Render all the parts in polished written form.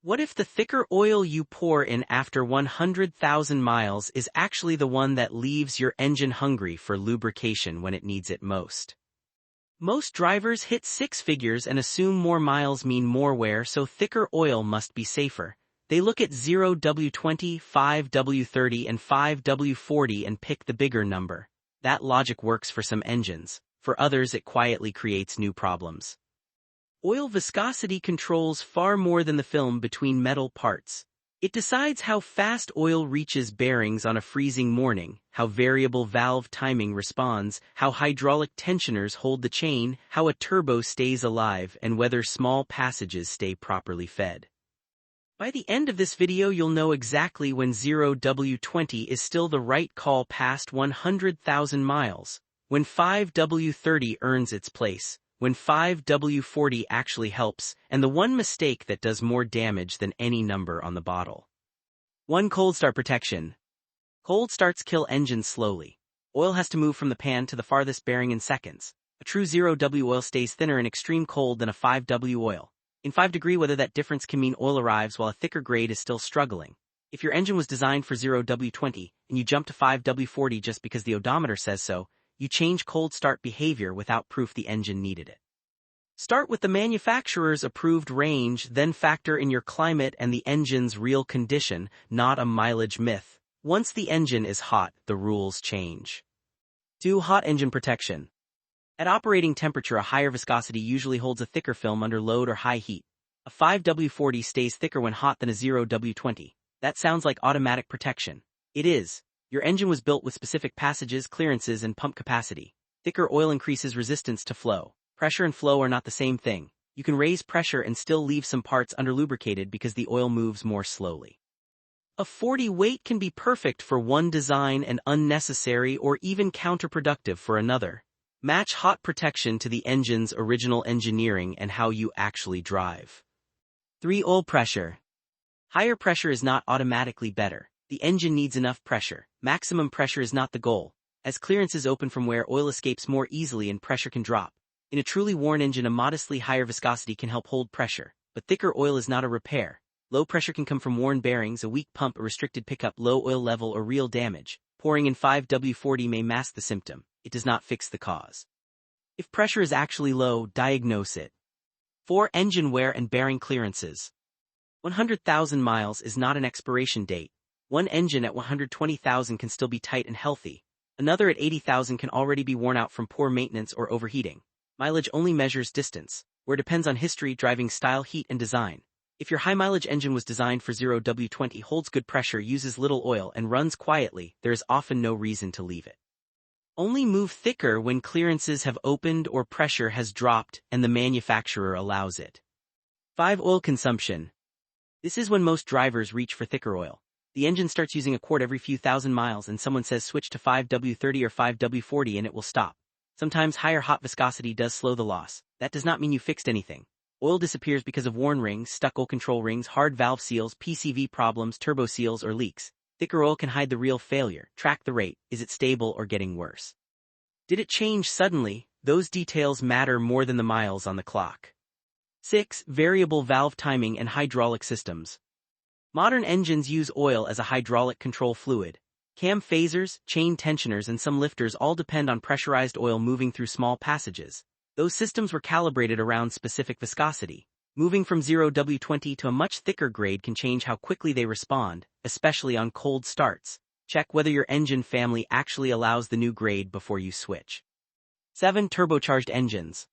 What if the thicker oil you pour in after 100,000 miles is actually the one that leaves your engine hungry for lubrication when it needs it most? Most drivers hit six figures and assume more miles mean more wear, so thicker oil must be safer. They look at 0W-20, 5W-30 and 5W-40 and pick the bigger number. That logic works for some engines. For others, it quietly creates new problems. Oil viscosity controls far more than the film between metal parts. It decides how fast oil reaches bearings on a freezing morning, how variable valve timing responds, how hydraulic tensioners hold the chain, how a turbo stays alive, and whether small passages stay properly fed. By the end of this video, you'll know exactly when 0W-20 is still the right call past 100,000 miles, when 5W-30 earns its place, when 5W-40 actually helps, and the one mistake that does more damage than any number on the bottle. 1. Cold start protection. Cold starts kill engines slowly. Oil has to move from the pan to the farthest bearing in seconds. A true 0W oil stays thinner in extreme cold than a 5W oil. In 5-degree weather, that difference can mean oil arrives while a thicker grade is still struggling. If your engine was designed for 0W-20 and you jump to 5W-40 just because the odometer says so, you change cold start behavior without proof the engine needed it. Start with the manufacturer's approved range, then factor in your climate and the engine's real condition, not a mileage myth. Once the engine is hot, the rules change. 2. Hot engine protection. At operating temperature, a higher viscosity usually holds a thicker film under load or high heat. A 5W-40 stays thicker when hot than a 0W-20. That sounds like automatic protection. It is. Your engine was built with specific passages, clearances, and pump capacity. Thicker oil increases resistance to flow. Pressure and flow are not the same thing. You can raise pressure and still leave some parts underlubricated because the oil moves more slowly. A 40 weight can be perfect for one design and unnecessary or even counterproductive for another. Match hot protection to the engine's original engineering and how you actually drive. 3. Oil pressure. Higher pressure is not automatically better. The engine needs enough pressure. Maximum pressure is not the goal. As clearances open from wear, oil escapes more easily and pressure can drop. In a truly worn engine, a modestly higher viscosity can help hold pressure, but thicker oil is not a repair. Low pressure can come from worn bearings, a weak pump, a restricted pickup, low oil level, or real damage. Pouring in 5W-40 may mask the symptom. It does not fix the cause. If pressure is actually low, diagnose it. 4. Engine wear and bearing clearances. 100,000 miles is not an expiration date. One engine at 120,000 can still be tight and healthy. Another at 80,000 can already be worn out from poor maintenance or overheating. Mileage only measures distance, where it depends on history, driving style, heat, and design. If your high-mileage engine was designed for 0W-20, holds good pressure, uses little oil, and runs quietly, there is often no reason to leave it. Only move thicker when clearances have opened or pressure has dropped and the manufacturer allows it. 5. Oil consumption. This is when most drivers reach for thicker oil. The engine starts using a quart every few thousand miles and someone says switch to 5W-30 or 5W-40 and it will stop. Sometimes higher hot viscosity does slow the loss. That does not mean you fixed anything. Oil disappears because of worn rings, stuck oil control rings, hard valve seals, PCV problems, turbo seals, or leaks. Thicker oil can hide the real failure. Track the rate. Is it stable or getting worse? Did it change suddenly? Those details matter more than the miles on the clock. 6. Variable valve timing and hydraulic systems. Modern engines use oil as a hydraulic control fluid. Cam phasers, chain tensioners, and some lifters all depend on pressurized oil moving through small passages. Those systems were calibrated around specific viscosity. Moving from 0W-20 to a much thicker grade can change how quickly they respond, especially on cold starts. Check whether your engine family actually allows the new grade before you switch. 7. Turbocharged engines.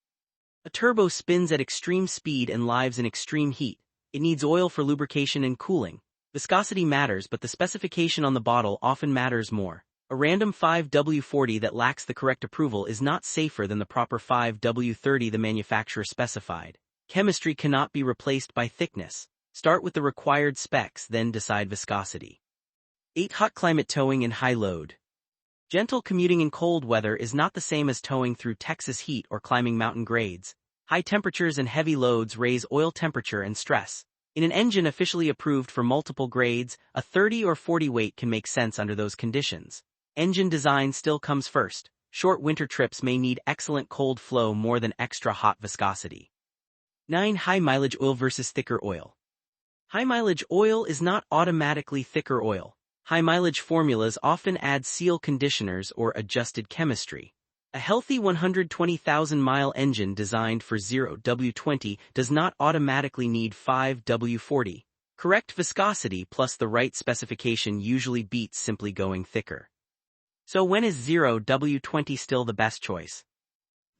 A turbo spins at extreme speed and lives in extreme heat. It needs oil for lubrication and cooling. Viscosity matters, but the specification on the bottle often matters more. A random 5W-40 that lacks the correct approval is not safer than the proper 5W-30 the manufacturer specified. Chemistry cannot be replaced by thickness. Start with the required specs, then decide viscosity. 8. Hot climate towing and high load. Gentle commuting in cold weather is not the same as towing through Texas heat or climbing mountain grades. High temperatures and heavy loads raise oil temperature and stress. In an engine officially approved for multiple grades, a 30 or 40 weight can make sense under those conditions. Engine design still comes first. Short winter trips may need excellent cold flow more than extra hot viscosity. 9. High mileage oil versus thicker oil. High-mileage oil is not automatically thicker oil. High-mileage formulas often add seal conditioners or adjusted chemistry. A healthy 120,000-mile engine designed for 0W-20 does not automatically need 5W-40. Correct viscosity plus the right specification usually beats simply going thicker. So when is 0W-20 still the best choice?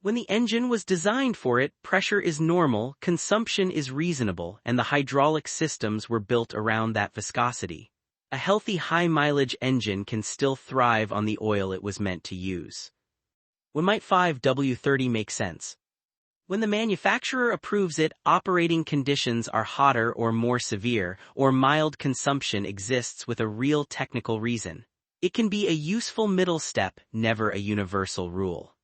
When the engine was designed for it, pressure is normal, consumption is reasonable, and the hydraulic systems were built around that viscosity. A healthy high-mileage engine can still thrive on the oil it was meant to use. When might 5W-30 make sense? When the manufacturer approves it, operating conditions are hotter or more severe, or mild consumption exists with a real technical reason. It can be a useful middle step, never a universal rule.